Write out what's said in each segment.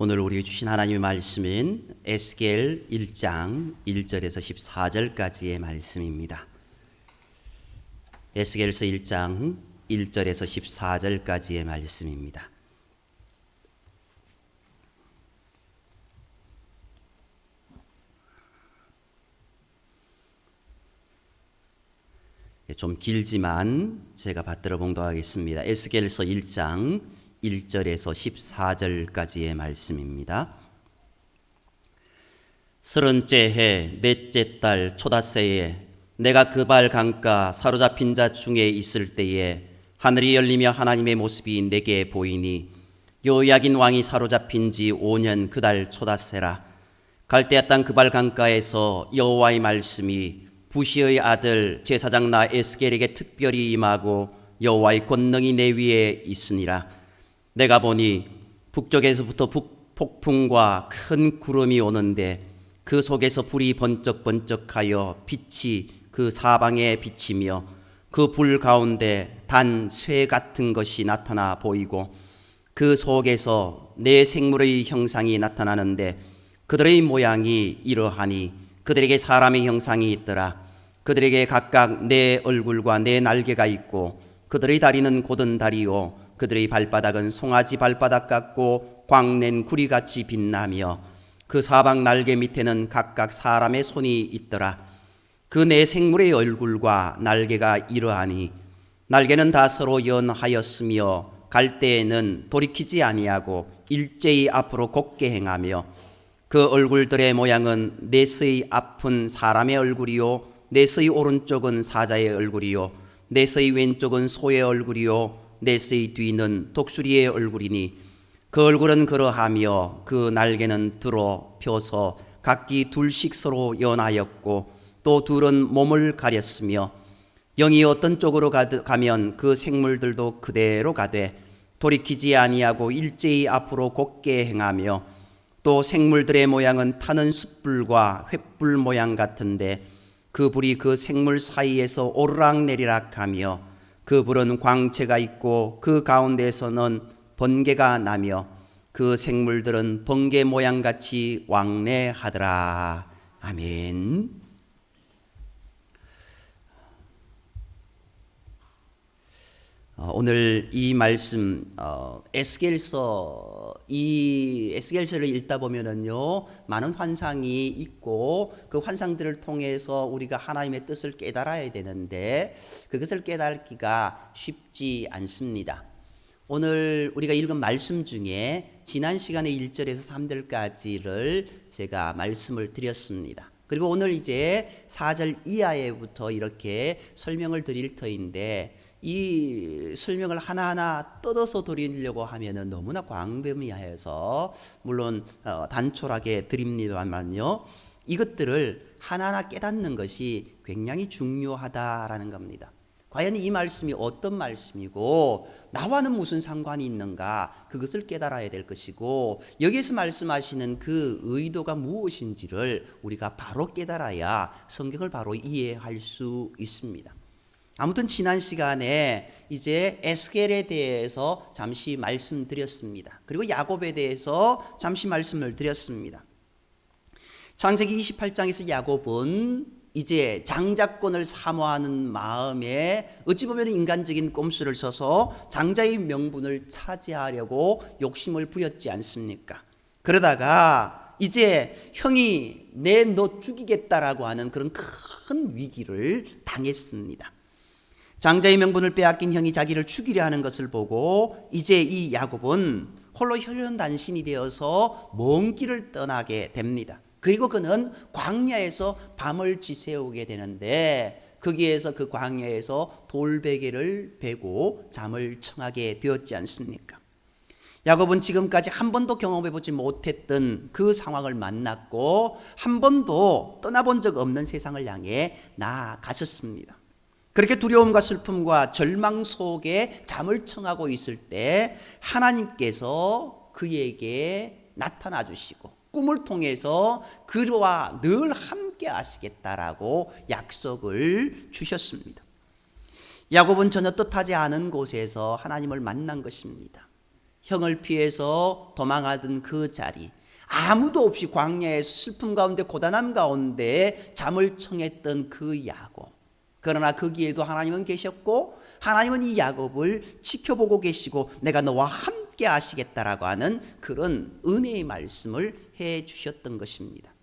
오늘 우리 주신 하나님의 말씀인 에스겔 1장 1절에서 14절까지의 말씀입니다. 에스겔서 1장 1절에서 14절까지의 말씀입니다. 좀 길지만 제가 받들어 봉독하겠습니다. 에스겔서 1장 1절에서 14절까지의 말씀입니다. 30째 해 넷째 달 초닷새에 내가 그발 강가 사로잡힌 자 중에 있을 때에 하늘이 열리며 하나님의 모습이 내게 보이니 요야긴 왕이 사로잡힌 지 5년 그달 초닷새라. 갈대아 땅 그발 강가에서 여호와의 말씀이 부시의 아들 제사장 나 에스겔에게 특별히 임하고 여호와의 권능이 내 위에 있으니라. 내가 보니 북쪽에서부터 폭풍과 큰 구름이 오는데 그 속에서 불이 번쩍번쩍하여 빛이 그 사방에 비치며 그 불 가운데 단 쇠 같은 것이 나타나 보이고 그 속에서 네 생물의 형상이 나타나는데 그들의 모양이 이러하니 그들에게 사람의 형상이 있더라. 그들에게 각각 네 얼굴과 네 날개가 있고 그들의 다리는 곧은 다리요 그들의 발바닥은 송아지 발바닥 같고 광낸 구리같이 빛나며 그 사방 날개 밑에는 각각 사람의 손이 있더라. 그 네 생물의 얼굴과 날개가 이러하니 날개는 다 서로 연하였으며 갈 때에는 돌이키지 아니하고 일제히 앞으로 곧게 행하며 그 얼굴들의 모양은 넷의 앞은 사람의 얼굴이요 넷의 오른쪽은 사자의 얼굴이요 넷의 왼쪽은 소의 얼굴이요 넷의 뒤는 독수리의 얼굴이니 그 얼굴은 그러하며 그 날개는 들어 펴서 각기 둘씩 서로 연하였고 또 둘은 몸을 가렸으며 영이 어떤 쪽으로 가면 그 생물들도 그대로 가되 돌이키지 아니하고 일제히 앞으로 곧게 행하며 또 생물들의 모양은 타는 숯불과 횃불 모양 같은데 그 불이 그 생물 사이에서 오르락내리락 하며 그 불은 광채가 있고 그 가운데에서는 번개가 나며 그 생물들은 번개 모양같이 왕래하더라. 아멘. 오늘 이 말씀 에스겔서를 읽다 보면은요 많은 환상이 있고 그 환상들을 통해서 우리가 하나님의 뜻을 깨달아야 되는데 그것을 깨닫기가 쉽지 않습니다. 오늘 우리가 읽은 말씀 중에 지난 시간에 1절에서 3절까지를 제가 말씀을 드렸습니다. 그리고 오늘 이제 4절 이하에부터 이렇게 설명을 드릴 터인데 이 설명을 하나하나 뜯어서 드리려고 하면은 너무나 광범위해서 물론 단촐하게 드립니다만요. 이것들을 하나하나 깨닫는 것이 굉장히 중요하다라는 겁니다. 과연 이 말씀이 어떤 말씀이고 나와는 무슨 상관이 있는가 그것을 깨달아야 될 것이고 여기서 말씀하시는 그 의도가 무엇인지를 우리가 바로 깨달아야 성경을 바로 이해할 수 있습니다. 아무튼 지난 시간에 이제 에스겔에 대해서 잠시 말씀드렸습니다. 그리고 야곱에 대해서 잠시 말씀을 드렸습니다. 창세기 28장에서 야곱은 이제 장자권을 사모하는 마음에 어찌 보면 인간적인 꼼수를 써서 장자의 명분을 차지하려고 욕심을 부렸지 않습니까? 그러다가 이제 형이 너 죽이겠다라고 하는 그런 큰 위기를 당했습니다. 장자의 명분을 빼앗긴 형이 자기를 죽이려 하는 것을 보고 이제 이 야곱은 홀로 혈연단신이 되어서 먼 길을 떠나게 됩니다. 그리고 그는 광야에서 밤을 지새우게 되는데 거기에서 그 광야에서 돌베개를 베고 잠을 청하게 되었지 않습니까? 야곱은 지금까지 한 번도 경험해보지 못했던 그 상황을 만났고 한 번도 떠나본 적 없는 세상을 향해 나아가셨습니다. 그렇게 두려움과 슬픔과 절망 속에 잠을 청하고 있을 때 하나님께서 그에게 나타나 주시고 꿈을 통해서 그와 늘 함께 하시겠다라고 약속을 주셨습니다. 야곱은 전혀 뜻하지 않은 곳에서 하나님을 만난 것입니다. 형을 피해서 도망하던 그 자리, 아무도 없이 광야의 슬픔 가운데 고단함 가운데 잠을 청했던 그 야곱. 그러나 거기에도 하나님은 계셨고 하나님은 이 야곱을 지켜보고 계시고 내가 너와 함께 하시겠다라고 하는 그런 은혜의 말씀을 해 주셨던 것입니다.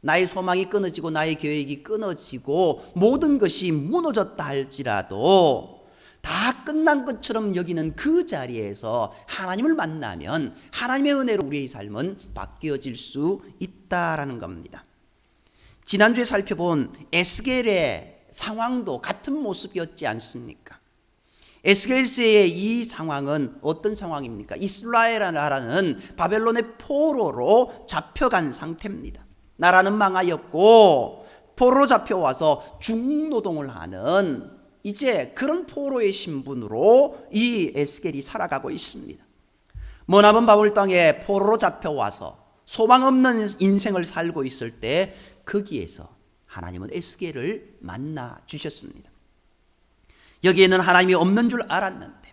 나의 소망이 끊어지고 나의 계획이 끊어지고 모든 것이 무너졌다 할지라도 다 끝난 것처럼 여기는 그 자리에서 하나님을 만나면 하나님의 은혜로 우리의 삶은 바뀌어질 수 있다라는 겁니다. 지난주에 살펴본 에스겔의 상황도 같은 모습이었지 않습니까? 에스겔서의 이 상황은 어떤 상황입니까? 이스라엘이라는 나라는 바벨론의 포로로 잡혀간 상태입니다. 나라는 망하였고 포로로 잡혀와서 중노동을 하는 이제 그런 포로의 신분으로 이 에스겔이 살아가고 있습니다. 머나먼 바벨 땅에 포로로 잡혀와서 소망 없는 인생을 살고 있을 때 거기에서 하나님은 에스겔을 만나 주셨습니다. 여기에는 하나님이 없는 줄 알았는데,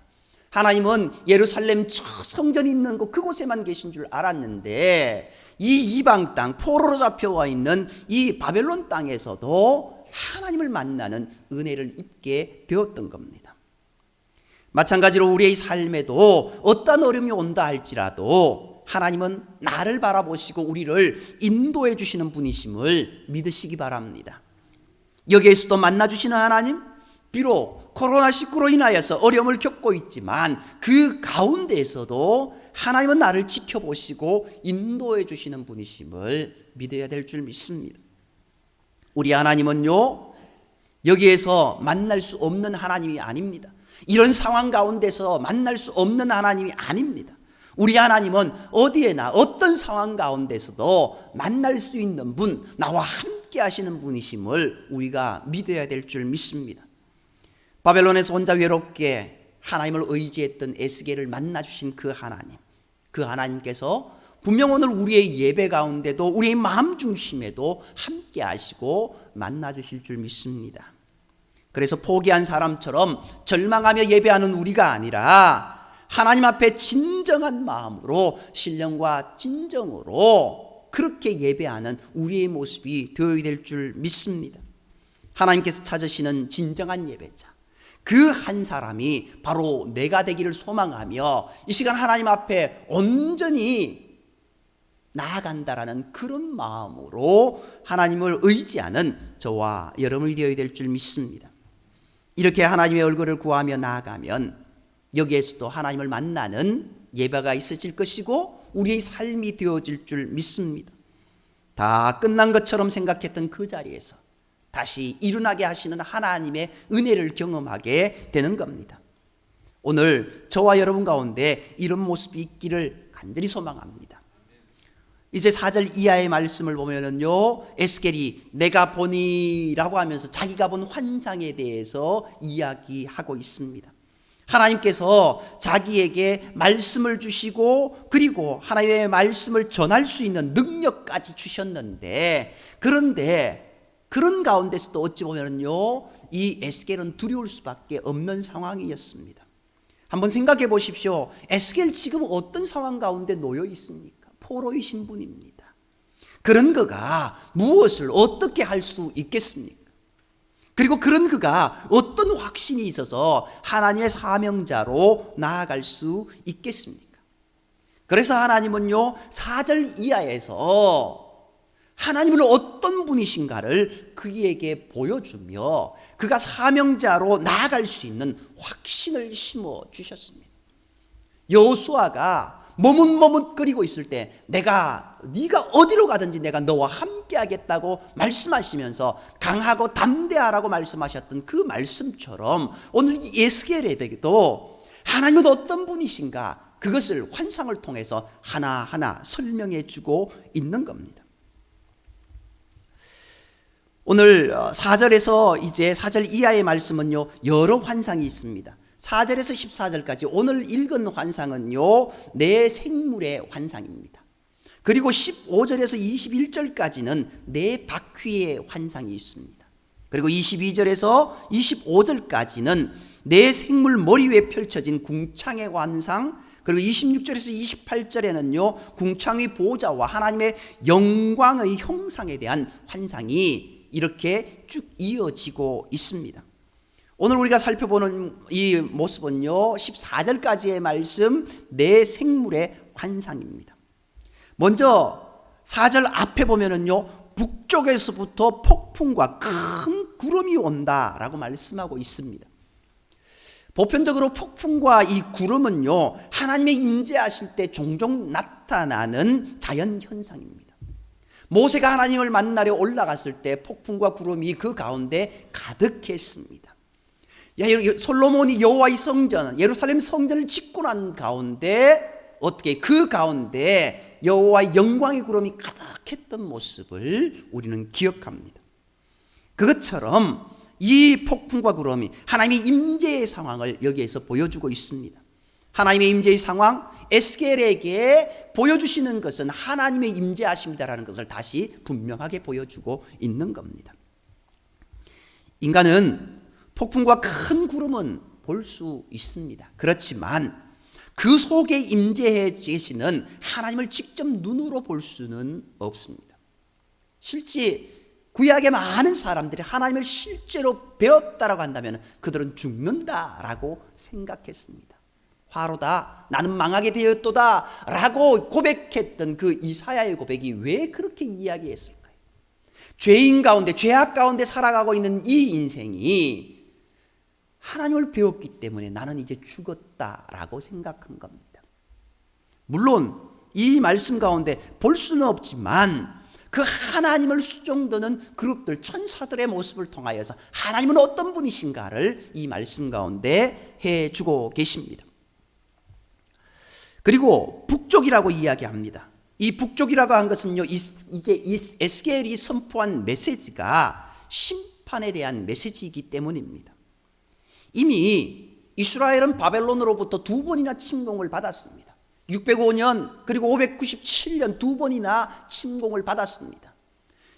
하나님은 예루살렘 성전이 있는 곳 그곳에만 계신 줄 알았는데, 이 이방 땅 포로로 잡혀와 있는 이 바벨론 땅에서도 하나님을 만나는 은혜를 입게 되었던 겁니다. 마찬가지로 우리의 삶에도 어떤 어려움이 온다 할지라도 하나님은 나를 바라보시고 우리를 인도해 주시는 분이심을 믿으시기 바랍니다. 여기에서도 만나 주시는 하나님, 비록 코로나19로 인하여서 어려움을 겪고 있지만 그 가운데에서도 하나님은 나를 지켜보시고 인도해 주시는 분이심을 믿어야 될 줄 믿습니다. 우리 하나님은요, 여기에서 만날 수 없는 하나님이 아닙니다. 이런 상황 가운데서 만날 수 없는 하나님이 아닙니다. 우리 하나님은 어디에나 어떤 상황 가운데서도 만날 수 있는 분, 나와 함께 하시는 분이심을 우리가 믿어야 될 줄 믿습니다. 바벨론에서 혼자 외롭게 하나님을 의지했던 에스겔을 만나주신 그 하나님, 그 하나님께서 분명 오늘 우리의 예배 가운데도 우리의 마음 중심에도 함께 하시고 만나주실 줄 믿습니다. 그래서 포기한 사람처럼 절망하며 예배하는 우리가 아니라 하나님 앞에 진정한 마음으로 신령과 진정으로 그렇게 예배하는 우리의 모습이 되어야 될 줄 믿습니다. 하나님께서 찾으시는 진정한 예배자, 그 한 사람이 바로 내가 되기를 소망하며 이 시간 하나님 앞에 온전히 나아간다라는 그런 마음으로 하나님을 의지하는 저와 여러분이 되어야 될 줄 믿습니다. 이렇게 하나님의 얼굴을 구하며 나아가면 여기에서도 하나님을 만나는 예배가 있어질 것이고 우리의 삶이 되어질 줄 믿습니다. 다 끝난 것처럼 생각했던 그 자리에서 다시 일어나게 하시는 하나님의 은혜를 경험하게 되는 겁니다. 오늘 저와 여러분 가운데 이런 모습이 있기를 간절히 소망합니다. 이제 4절 이하의 말씀을 보면은요, 에스겔이 내가 보니라고 하면서 자기가 본 환상에 대해서 이야기하고 있습니다. 하나님께서 자기에게 말씀을 주시고 그리고 하나님의 말씀을 전할 수 있는 능력까지 주셨는데, 그런데 그런 가운데서도 어찌 보면요, 이 에스겔은 두려울 수밖에 없는 상황이었습니다. 한번 생각해 보십시오. 에스겔 지금 어떤 상황 가운데 놓여 있습니까? 포로이신 분입니다. 그런 그가 무엇을 어떻게 할 수 있겠습니까? 그리고 그런 그가 어떤 확신이 있어서 하나님의 사명자로 나아갈 수 있겠습니까? 그래서 하나님은요, 4절 이하에서 하나님은 어떤 분이신가를 그에게 보여주며 그가 사명자로 나아갈 수 있는 확신을 심어 주셨습니다. 여호수아가 머뭇머뭇거리고 있을 때 네가 어디로 가든지 내가 너와 함께 하겠다고 말씀하시면서 강하고 담대하라고 말씀하셨던 그 말씀처럼 오늘 에스겔에게도 하나님은 어떤 분이신가, 그것을 환상을 통해서 하나하나 설명해 주고 있는 겁니다. 오늘 4절에서 이제 4절 이하의 말씀은요, 여러 환상이 있습니다. 4절에서 14절까지 오늘 읽은 환상은요, 내 생물의 환상입니다. 그리고 15절에서 21절까지는 내 바퀴의 환상이 있습니다. 그리고 22절에서 25절까지는 내 생물 머리 위에 펼쳐진 궁창의 환상, 그리고 26절에서 28절에는요 궁창의 보좌와 하나님의 영광의 형상에 대한 환상이 이렇게 쭉 이어지고 있습니다. 오늘 우리가 살펴보는 이 모습은요 14절까지의 말씀 내 생물의 환상입니다. 먼저 4절 앞에 보면은요 북쪽에서부터 폭풍과 큰 구름이 온다라고 말씀하고 있습니다. 보편적으로 폭풍과 이 구름은요 하나님의 임재하실 때 종종 나타나는 자연 현상입니다. 모세가 하나님을 만나러 올라갔을 때 폭풍과 구름이 그 가운데 가득했습니다. 솔로몬이 여호와의 성전 예루살렘 성전을 짓고 난 가운데 어떻게 그 가운데 여호와의 영광의 구름이 가득했던 모습을 우리는 기억합니다. 그것처럼 이 폭풍과 구름이 하나님의 임재의 상황을 여기에서 보여주고 있습니다. 하나님의 임재의 상황, 에스겔에게 보여주시는 것은 하나님의 임재하심이다라는 것을 다시 분명하게 보여주고 있는 겁니다. 인간은 폭풍과 큰 구름은 볼 수 있습니다. 그렇지만 그 속에 임재해 계시는 하나님을 직접 눈으로 볼 수는 없습니다. 실제 구약의 많은 사람들이 하나님을 실제로 배웠다라고 한다면 그들은 죽는다라고 생각했습니다. 화로다 나는 망하게 되었도다 라고 고백했던 그 이사야의 고백이 왜 그렇게 이야기했을까요? 죄인 가운데 죄악 가운데 살아가고 있는 이 인생이 하나님을 배웠기 때문에 나는 이제 죽었다라고 생각한 겁니다. 물론 이 말씀 가운데 볼 수는 없지만 그 하나님을 수종드는 그룹들 천사들의 모습을 통하여서 하나님은 어떤 분이신가를 이 말씀 가운데 해주고 계십니다. 그리고 북쪽이라고 이야기합니다. 이 북쪽이라고 한 것은요 이제 이 에스겔이 선포한 메시지가 심판에 대한 메시지이기 때문입니다. 이미 이스라엘은 바벨론으로부터 두 번이나 침공을 받았습니다. 605년 그리고 597년 두 번이나 침공을 받았습니다.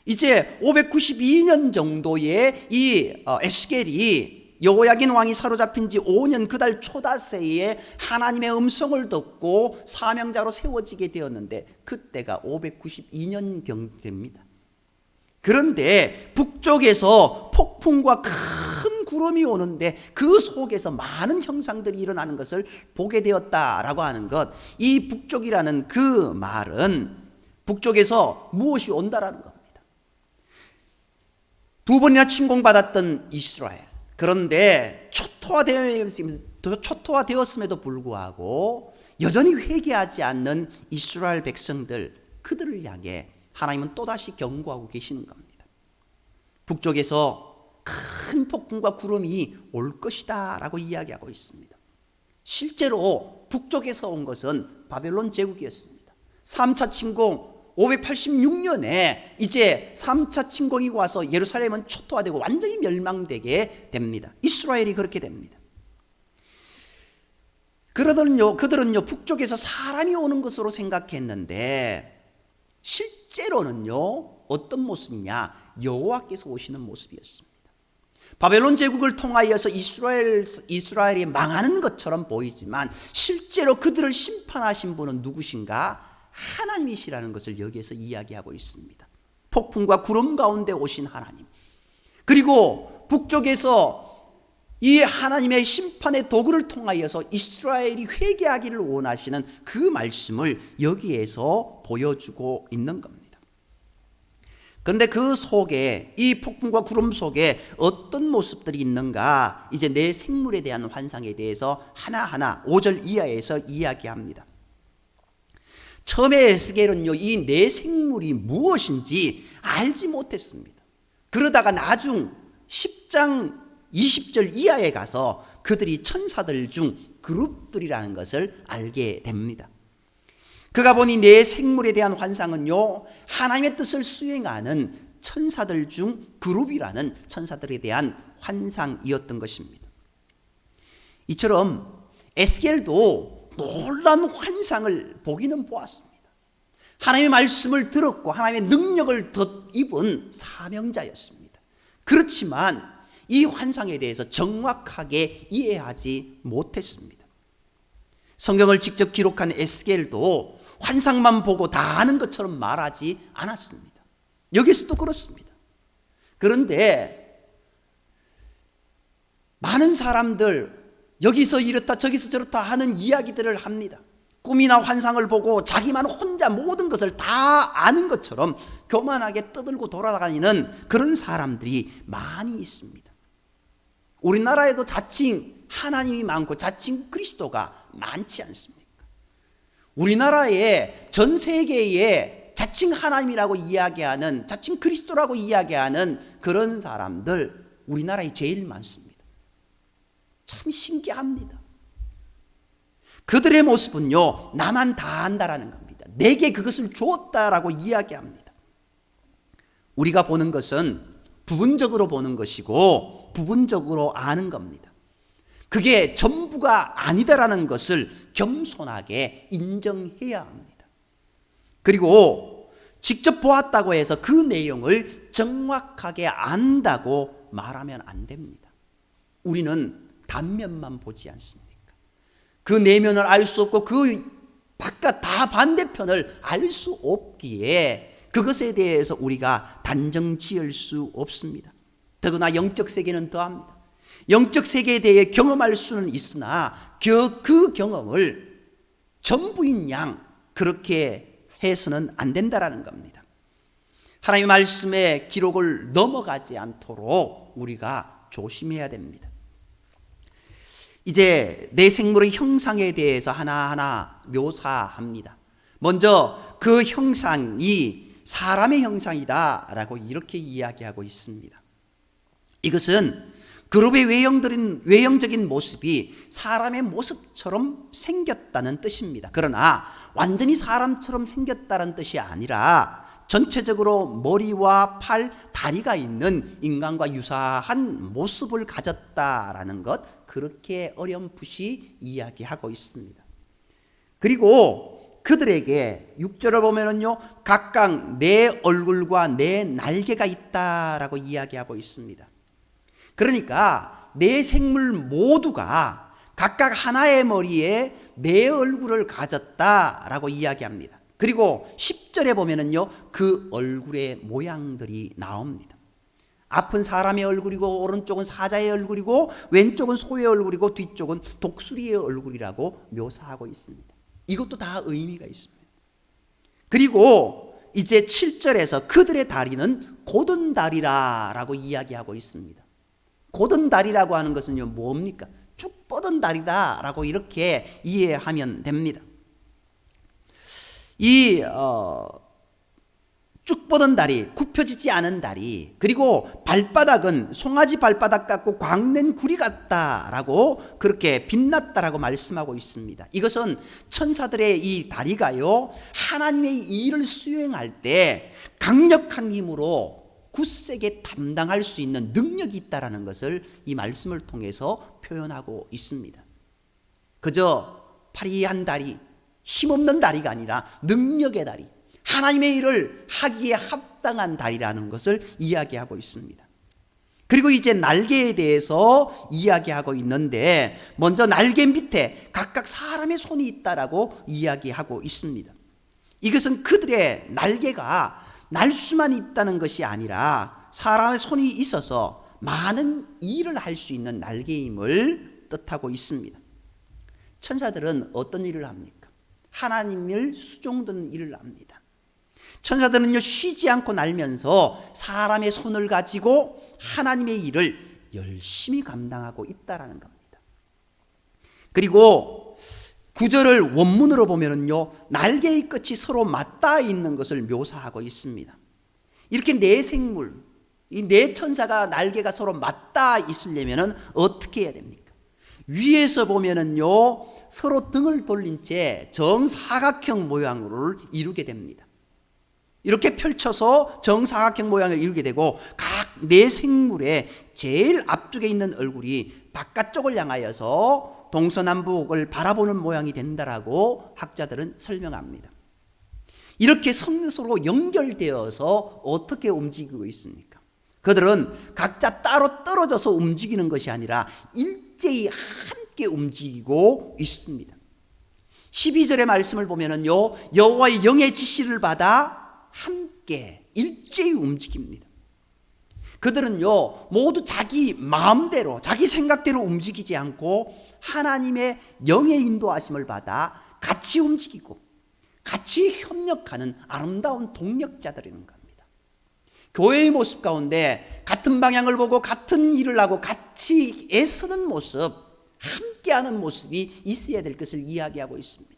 이제 592년 정도의 이 에스겔이 여호야긴 왕이 사로잡힌 지 5년 그달 초다새에 하나님의 음성을 듣고 사명자로 세워지게 되었는데 그때가 592년경 됩니다. 그런데 북쪽에서 폭풍과 큰 구름이 오는데 그 속에서 많은 형상들이 일어나는 것을 보게 되었다라고 하는 것, 이 북쪽이라는 그 말은 북쪽에서 무엇이 온다라는 겁니다. 두 번이나 침공받았던 이스라엘, 그런데 초토화되었음에도 불구하고 여전히 회개하지 않는 이스라엘 백성들, 그들을 향해 하나님은 또다시 경고하고 계시는 겁니다. 북쪽에서 큰 폭풍과 구름이 올 것이다 라고 이야기하고 있습니다. 실제로 북쪽에서 온 것은 바벨론 제국이었습니다. 3차 침공 586년에 이제 3차 침공이 와서 예루살렘은 초토화되고 완전히 멸망되게 됩니다. 이스라엘이 그렇게 됩니다. 그들은요 북쪽에서 사람이 오는 것으로 생각했는데 실제로는요 어떤 모습이냐, 여호와께서 오시는 모습이었습니다. 바벨론 제국을 통하여서 이스라엘이 망하는 것처럼 보이지만 실제로 그들을 심판하신 분은 누구신가? 하나님이시라는 것을 여기에서 이야기하고 있습니다. 폭풍과 구름 가운데 오신 하나님, 그리고 북쪽에서 이 하나님의 심판의 도구를 통하여서 이스라엘이 회개하기를 원하시는 그 말씀을 여기에서 보여주고 있는 겁니다. 그런데 그 속에, 이 폭풍과 구름 속에 어떤 모습들이 있는가, 이제 내 생물에 대한 환상에 대해서 하나하나 5절 이하에서 이야기합니다. 처음에 에스겔은요 이 내 생물이 무엇인지 알지 못했습니다. 그러다가 나중 10장 20절 이하에 가서 그들이 천사들 중 그룹들이라는 것을 알게 됩니다. 그가 보니 내 생물에 대한 환상은요 하나님의 뜻을 수행하는 천사들 중 그룹이라는 천사들에 대한 환상이었던 것입니다. 이처럼 에스겔도 놀라운 환상을 보기는 보았습니다. 하나님의 말씀을 들었고 하나님의 능력을 덧입은 사명자였습니다. 그렇지만 이 환상에 대해서 정확하게 이해하지 못했습니다. 성경을 직접 기록한 에스겔도 환상만 보고 다 아는 것처럼 말하지 않았습니다. 여기서도 그렇습니다. 그런데 많은 사람들 여기서 이렇다 저기서 저렇다 하는 이야기들을 합니다. 꿈이나 환상을 보고 자기만 혼자 모든 것을 다 아는 것처럼 교만하게 떠들고 돌아다니는 그런 사람들이 많이 있습니다. 우리나라에도 자칭 하나님이 많고 자칭 그리스도가 많지 않습니까? 우리나라에 전 세계에 자칭 하나님이라고 이야기하는, 자칭 그리스도라고 이야기하는 그런 사람들 우리나라에 제일 많습니다. 참 신기합니다. 그들의 모습은요, 나만 다 안다라는 겁니다. 내게 그것을 주었다라고 이야기합니다. 우리가 보는 것은 부분적으로 보는 것이고 부분적으로 아는 겁니다. 그게 전부가 아니다라는 것을 겸손하게 인정해야 합니다. 그리고 직접 보았다고 해서 그 내용을 정확하게 안다고 말하면 안 됩니다. 우리는 단면만 보지 않습니까? 그 내면을 알 수 없고 그 바깥 다 반대편을 알 수 없기에 그것에 대해서 우리가 단정 지을 수 없습니다. 더구나 영적 세계는 더합니다. 영적 세계에 대해 경험할 수는 있으나 그 경험을 전부인 양 그렇게 해서는 안 된다라는 겁니다. 하나님의 말씀의 기록을 넘어가지 않도록 우리가 조심해야 됩니다. 이제 내 생물의 형상에 대해서 하나하나 묘사합니다. 먼저 그 형상이 사람의 형상이다라고 이렇게 이야기하고 있습니다. 이것은 그룹의 외형적인 모습이 사람의 모습처럼 생겼다는 뜻입니다. 그러나 완전히 사람처럼 생겼다는 뜻이 아니라 전체적으로 머리와 팔, 다리가 있는 인간과 유사한 모습을 가졌다라는 것, 그렇게 어렴풋이 이야기하고 있습니다. 그리고 그들에게 6절을 보면은요, 각각 내 얼굴과 내 날개가 있다라고 이야기하고 있습니다. 그러니까 내 생물 모두가 각각 하나의 머리에 내 얼굴을 가졌다라고 이야기합니다. 그리고 10절에 보면은요, 그 얼굴의 모양들이 나옵니다. 앞은 사람의 얼굴이고 오른쪽은 사자의 얼굴이고 왼쪽은 소의 얼굴이고 뒤쪽은 독수리의 얼굴이라고 묘사하고 있습니다. 이것도 다 의미가 있습니다. 그리고 이제 7절에서 그들의 다리는 곧은 다리라라고 이야기하고 있습니다. 곧은 다리라고 하는 것은요, 뭡니까? 쭉 뻗은 다리다라고 이렇게 이해하면 됩니다. 이 쭉 뻗은 다리, 굽혀지지 않은 다리, 그리고 발바닥은 송아지 발바닥 같고 광낸 구리 같다라고 그렇게 빛났다라고 말씀하고 있습니다. 이것은 천사들의 이 다리가요, 하나님의 일을 수행할 때 강력한 힘으로 굳세게 담당할 수 있는 능력이 있다라는 것을 이 말씀을 통해서 표현하고 있습니다. 그저 파리한 다리, 힘없는 다리가 아니라 능력의 다리, 하나님의 일을 하기에 합당한 다리라는 것을 이야기하고 있습니다. 그리고 이제 날개에 대해서 이야기하고 있는데, 먼저 날개 밑에 각각 사람의 손이 있다라고 이야기하고 있습니다. 이것은 그들의 날개가 날 수만 있다는 것이 아니라 사람의 손이 있어서 많은 일을 할 수 있는 날개임을 뜻하고 있습니다. 천사들은 어떤 일을 합니까? 하나님을 수종드는 일을 합니다. 천사들은요, 쉬지 않고 날면서 사람의 손을 가지고 하나님의 일을 열심히 감당하고 있다라는 겁니다. 그리고 9절을 원문으로 보면은요, 날개의 끝이 서로 맞닿아 있는 것을 묘사하고 있습니다. 이렇게 네 생물, 이 네 천사가 날개가 서로 맞닿아 있으려면은 어떻게 해야 됩니까? 위에서 보면은요, 서로 등을 돌린 채 정사각형 모양을 이루게 됩니다. 이렇게 펼쳐서 정사각형 모양을 이루게 되고, 각 네 생물의 제일 앞쪽에 있는 얼굴이 바깥쪽을 향하여서 동서남북을 바라보는 모양이 된다라고 학자들은 설명합니다. 이렇게 서로 연결되어서 어떻게 움직이고 있습니까? 그들은 각자 따로 떨어져서 움직이는 것이 아니라 일제히 함께 움직이고 있습니다. 12절의 말씀을 보면은요, 여호와의 영의 지시를 받아 함께 일제히 움직입니다. 그들은요, 모두 자기 마음대로, 자기 생각대로 움직이지 않고 하나님의 영의 인도하심을 받아 같이 움직이고 같이 협력하는 아름다운 동력자들이라는 겁니다. 교회의 모습 가운데 같은 방향을 보고 같은 일을 하고 같이 애쓰는 모습, 함께하는 모습이 있어야 될 것을 이야기하고 있습니다.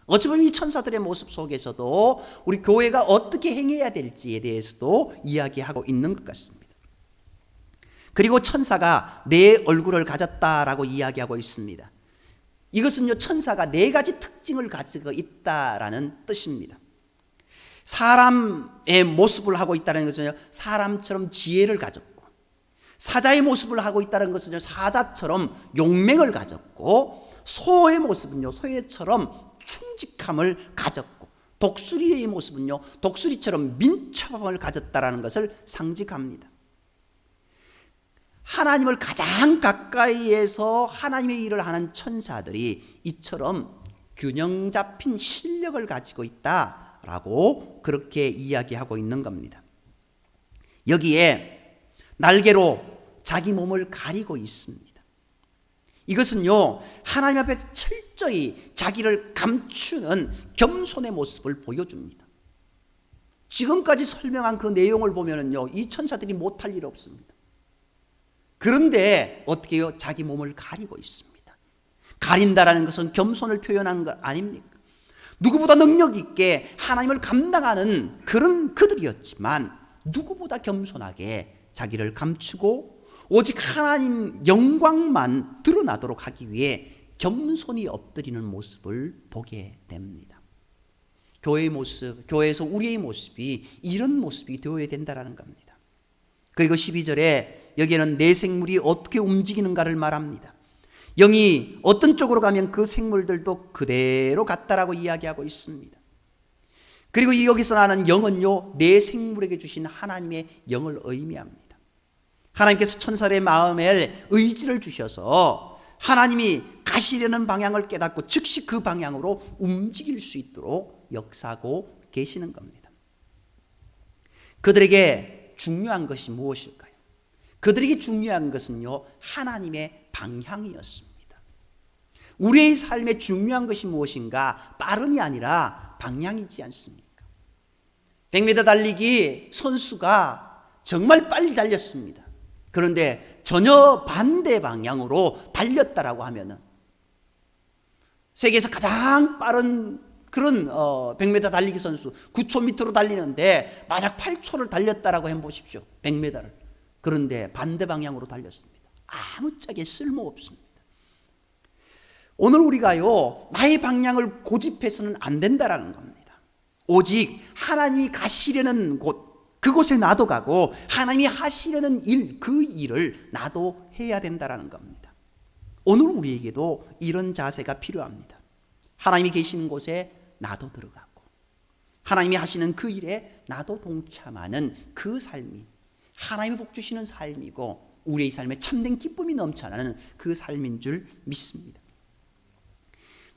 어찌 보면 이 천사들의 모습 속에서도 우리 교회가 어떻게 행해야 될지에 대해서도 이야기하고 있는 것 같습니다. 그리고 천사가 네 얼굴을 가졌다라고 이야기하고 있습니다. 이것은요, 천사가 네 가지 특징을 가지고 있다라는 뜻입니다. 사람의 모습을 하고 있다는 것은요, 사람처럼 지혜를 가졌고, 사자의 모습을 하고 있다는 것은요, 사자처럼 용맹을 가졌고, 소의 모습은요, 소처럼 충직함을 가졌고, 독수리의 모습은요, 독수리처럼 민첩함을 가졌다라는 것을 상징합니다. 하나님을 가장 가까이에서 하나님의 일을 하는 천사들이 이처럼 균형 잡힌 실력을 가지고 있다라고 그렇게 이야기하고 있는 겁니다. 여기에 날개로 자기 몸을 가리고 있습니다. 이것은요, 하나님 앞에서 철저히 자기를 감추는 겸손의 모습을 보여줍니다. 지금까지 설명한 그 내용을 보면은요, 이 천사들이 못할 일 없습니다. 그런데 어떻게 해요? 자기 몸을 가리고 있습니다. 가린다라는 것은 겸손을 표현하는 것 아닙니까? 누구보다 능력 있게 하나님을 감당하는 그런 그들이었지만 누구보다 겸손하게 자기를 감추고 오직 하나님 영광만 드러나도록 하기 위해 겸손히 엎드리는 모습을 보게 됩니다. 교회의 모습, 교회에서 우리의 모습이 이런 모습이 되어야 된다는 겁니다. 그리고 12절에 여기에는 내 생물이 어떻게 움직이는가를 말합니다. 영이 어떤 쪽으로 가면 그 생물들도 그대로 같다라고 이야기하고 있습니다. 그리고 여기서 나는 영은요, 내 생물에게 주신 하나님의 영을 의미합니다. 하나님께서 천사의 마음에 의지를 주셔서 하나님이 가시려는 방향을 깨닫고 즉시 그 방향으로 움직일 수 있도록 역사하고 계시는 겁니다. 그들에게 중요한 것이 무엇일까요? 그들에게 중요한 것은요, 하나님의 방향이었습니다. 우리의 삶에 중요한 것이 무엇인가? 빠름이 아니라 방향이지 않습니까? 100m 달리기 선수가 정말 빨리 달렸습니다. 그런데 전혀 반대 방향으로 달렸다라고 하면은 세계에서 가장 빠른 그런 100m 달리기 선수 9초 밑으로 달리는데 만약 8초를 달렸다라고 해보십시오. 100m를. 그런데 반대 방향으로 달렸습니다. 아무짝에 쓸모없습니다. 오늘 우리가요, 나의 방향을 고집해서는 안 된다라는 겁니다. 오직 하나님이 가시려는 곳, 그곳에 나도 가고 하나님이 하시려는 일, 그 일을 나도 해야 된다라는 겁니다. 오늘 우리에게도 이런 자세가 필요합니다. 하나님이 계시는 곳에 나도 들어가고 하나님이 하시는 그 일에 나도 동참하는 그 삶이 하나님이 복 주시는 삶이고 우리의 삶에 참된 기쁨이 넘쳐나는 그 삶인 줄 믿습니다.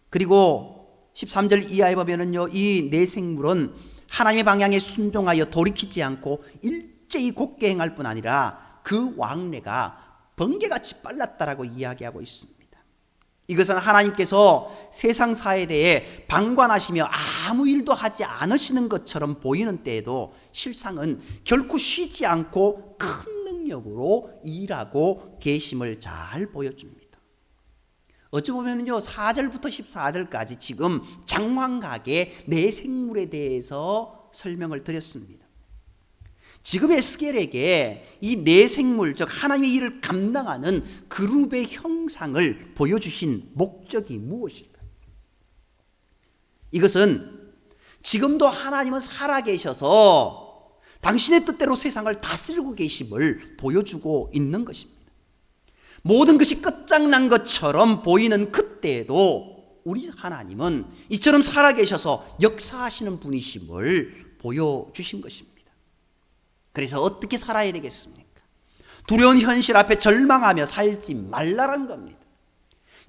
그리고 13절 이하에 보면은요, 이 내 생물은 하나님의 방향에 순종하여 돌이키지 않고 일제히 곧게 행할 뿐 아니라 그 왕래가 번개같이 빨랐다라고 이야기하고 있습니다. 이것은 하나님께서 세상 사에 대해 방관하시며 아무 일도 하지 않으시는 것처럼 보이는 때에도 실상은 결코 쉬지 않고 큰 능력으로 일하고 계심을 잘 보여줍니다. 어찌 보면요, 4절부터 14절까지 지금 장황하게 내 생물에 대해서 설명을 드렸습니다. 지금 에스겔에게 이 내 생물, 즉 하나님의 일을 감당하는 그룹의 형상을 보여주신 목적이 무엇일까요? 이것은 지금도 하나님은 살아계셔서 당신의 뜻대로 세상을 다스리고 계심을 보여주고 있는 것입니다. 모든 것이 끝장난 것처럼 보이는 그때에도 우리 하나님은 이처럼 살아계셔서 역사하시는 분이심을 보여주신 것입니다. 그래서 어떻게 살아야 되겠습니까? 두려운 현실 앞에 절망하며 살지 말라는 겁니다.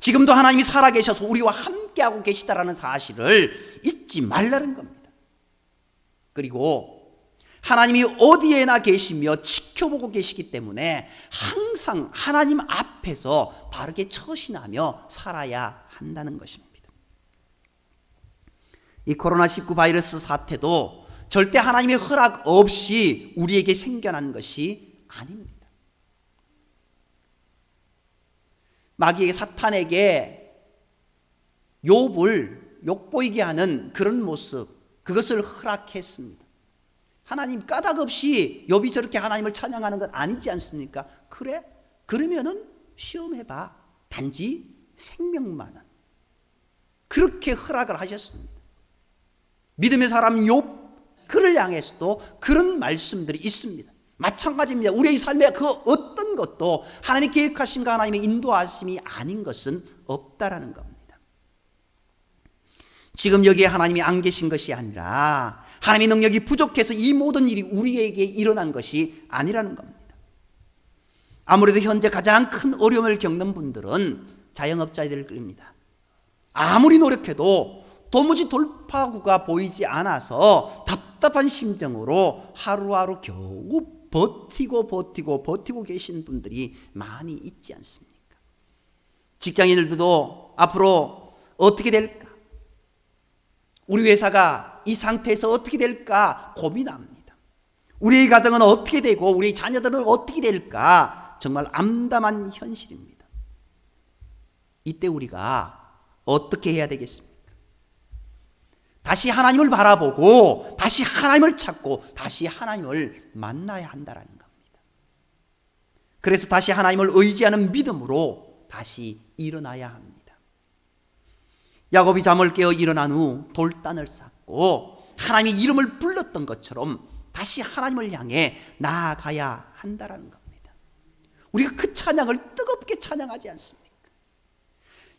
지금도 하나님이 살아계셔서 우리와 함께하고 계시다라는 사실을 잊지 말라는 겁니다. 그리고 하나님이 어디에나 계시며 지켜보고 계시기 때문에 항상 하나님 앞에서 바르게 처신하며 살아야 한다는 것입니다. 이 코로나19 바이러스 사태도 절대 하나님의 허락 없이 우리에게 생겨난 것이 아닙니다. 마귀에게, 사탄에게 욥을 욕보이게 하는 그런 모습, 그것을 허락했습니다. 하나님 까닭 없이 욥이 저렇게 하나님을 찬양하는 건 아니지 않습니까? 그래? 그러면은 시험해봐. 단지 생명만은. 그렇게 허락을 하셨습니다. 믿음의 사람 욥, 그를 향해서도 그런 말씀들이 있습니다. 마찬가지입니다. 우리의 삶의 그 어떤 것도 하나님의 계획하심과 하나님의 인도하심이 아닌 것은 없다라는 겁니다. 지금 여기에 하나님이 안 계신 것이 아니라 하나님의 능력이 부족해서 이 모든 일이 우리에게 일어난 것이 아니라는 겁니다. 아무래도 현재 가장 큰 어려움을 겪는 분들은 자영업자들입니다. 아무리 노력해도 도무지 돌파구가 보이지 않아서 답답한 심정으로 하루하루 겨우 버티고 계신 분들이 많이 있지 않습니까? 직장인들도 앞으로 어떻게 될까? 우리 회사가 이 상태에서 어떻게 될까 고민합니다. 우리의 가정은 어떻게 되고 우리의 자녀들은 어떻게 될까 정말 암담한 현실입니다. 이때 우리가 어떻게 해야 되겠습니까? 다시 하나님을 바라보고 다시 하나님을 찾고 다시 하나님을 만나야 한다는 겁니다. 그래서 다시 하나님을 의지하는 믿음으로 다시 일어나야 합니다. 야곱이 잠을 깨어 일어난 후 돌단을 쌓고 하나님의 이름을 불렀던 것처럼 다시 하나님을 향해 나아가야 한다는 겁니다. 우리가 그 찬양을 뜨겁게 찬양하지 않습니까?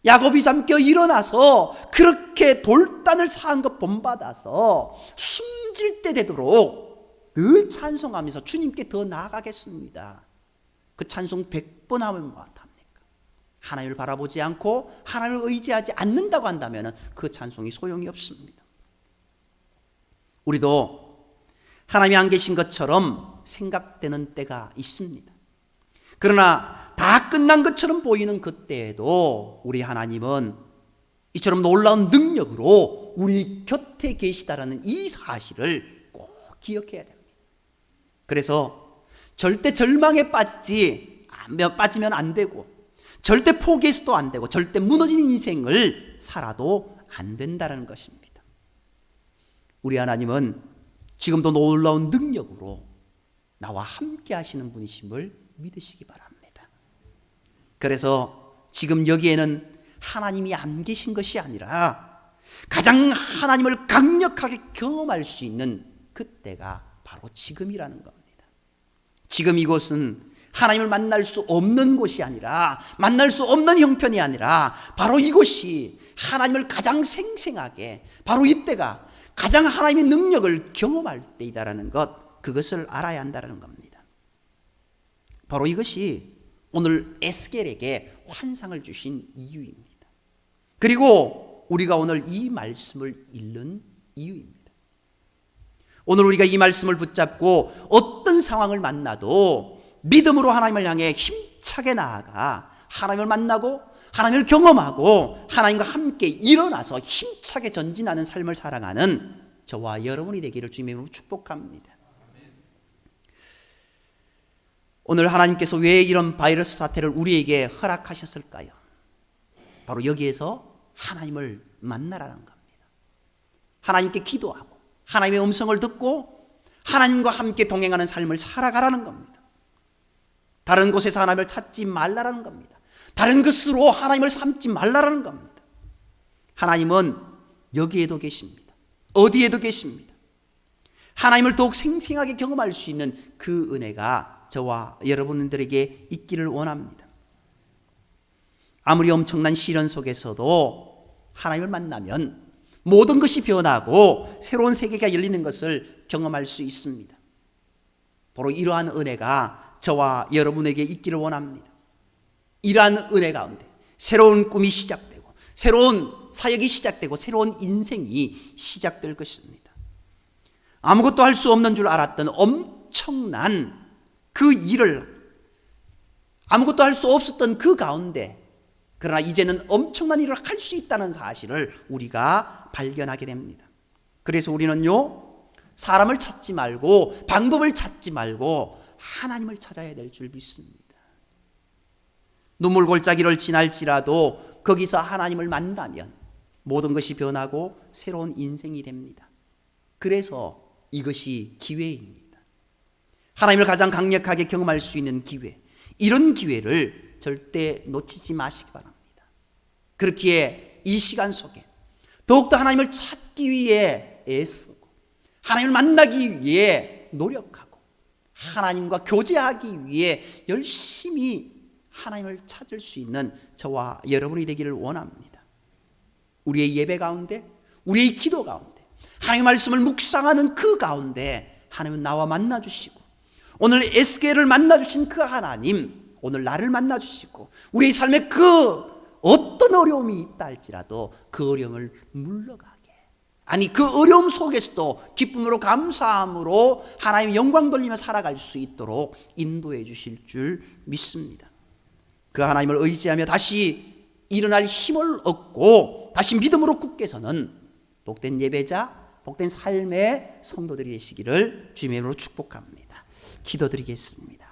야곱이 잠겨 일어나서 그렇게 돌단을 쌓은 것 본받아서 숨질 때 되도록 늘 찬송하면서 주님께 더 나아가겠습니다. 그 찬송 100번 하면 뭐합니까? 하나님을 바라보지 않고 하나님을 의지하지 않는다고 한다면 그 찬송이 소용이 없습니다. 우리도 하나님이 안 계신 것처럼 생각되는 때가 있습니다. 그러나 다 끝난 것처럼 보이는 그때에도 우리 하나님은 이처럼 놀라운 능력으로 우리 곁에 계시다라는 이 사실을 꼭 기억해야 됩니다. 그래서 절대 절망에 빠지면 안 되고 절대 포기해서도 안 되고 절대 무너지는 인생을 살아도 안 된다는 것입니다. 우리 하나님은 지금도 놀라운 능력으로 나와 함께 하시는 분이심을 믿으시기 바랍니다. 그래서 지금 여기에는 하나님이 안 계신 것이 아니라 가장 하나님을 강력하게 경험할 수 있는 그때가 바로 지금이라는 겁니다. 지금 이곳은 하나님을 만날 수 없는 곳이 아니라 만날 수 없는 형편이 아니라 바로 이곳이 하나님을 가장 생생하게 바로 이때가 가장 하나님의 능력을 경험할 때이다라는 것, 그것을 알아야 한다는 겁니다. 바로 이것이 오늘 에스겔에게 환상을 주신 이유입니다. 그리고 우리가 오늘 이 말씀을 읽는 이유입니다. 오늘 우리가 이 말씀을 붙잡고 어떤 상황을 만나도 믿음으로 하나님을 향해 힘차게 나아가 하나님을 만나고 하나님을 경험하고 하나님과 함께 일어나서 힘차게 전진하는 삶을 살아가는 저와 여러분이 되기를 주님의 이름으로 축복합니다. 오늘 하나님께서 왜 이런 바이러스 사태를 우리에게 허락하셨을까요? 바로 여기에서 하나님을 만나라는 겁니다. 하나님께 기도하고 하나님의 음성을 듣고 하나님과 함께 동행하는 삶을 살아가라는 겁니다. 다른 곳에서 하나님을 찾지 말라라는 겁니다. 다른 것으로 하나님을 삼지 말라라는 겁니다. 하나님은 여기에도 계십니다. 어디에도 계십니다. 하나님을 더욱 생생하게 경험할 수 있는 그 은혜가 저와 여러분들에게 있기를 원합니다. 아무리 엄청난 시련 속에서도 하나님을 만나면 모든 것이 변하고 새로운 세계가 열리는 것을 경험할 수 있습니다. 바로 이러한 은혜가 저와 여러분에게 있기를 원합니다. 이러한 은혜 가운데 새로운 꿈이 시작되고 새로운 사역이 시작되고 새로운 인생이 시작될 것입니다. 아무것도 할 수 없는 줄 알았던 엄청난 그 일을, 아무것도 할 수 없었던 그 가운데, 그러나 이제는 엄청난 일을 할 수 있다는 사실을 우리가 발견하게 됩니다. 그래서 우리는요, 사람을 찾지 말고 방법을 찾지 말고 하나님을 찾아야 될 줄 믿습니다. 눈물 골짜기를 지날지라도 거기서 하나님을 만나면 모든 것이 변하고 새로운 인생이 됩니다. 그래서 이것이 기회입니다. 하나님을 가장 강력하게 경험할 수 있는 기회, 이런 기회를 절대 놓치지 마시기 바랍니다. 그렇기에 이 시간 속에 더욱더 하나님을 찾기 위해 애쓰고 하나님을 만나기 위해 노력하고 하나님과 교제하기 위해 열심히 하나님을 찾을 수 있는 저와 여러분이 되기를 원합니다. 우리의 예배 가운데, 우리의 기도 가운데, 하나님의 말씀을 묵상하는 그 가운데 하나님은 나와 만나주시고, 오늘 에스겔을 만나주신 그 하나님, 오늘 나를 만나주시고, 우리의 삶에 그 어떤 어려움이 있다 할지라도 그 어려움을 물러가게, 아니 그 어려움 속에서도 기쁨으로 감사함으로 하나님의 영광 돌리며 살아갈 수 있도록 인도해 주실 줄 믿습니다. 그 하나님을 의지하며 다시 일어날 힘을 얻고 다시 믿음으로 굳게 서는 복된 예배자, 복된 삶의 성도들이 되시기를 주님의 이름으로 축복합니다. 기도드리겠습니다.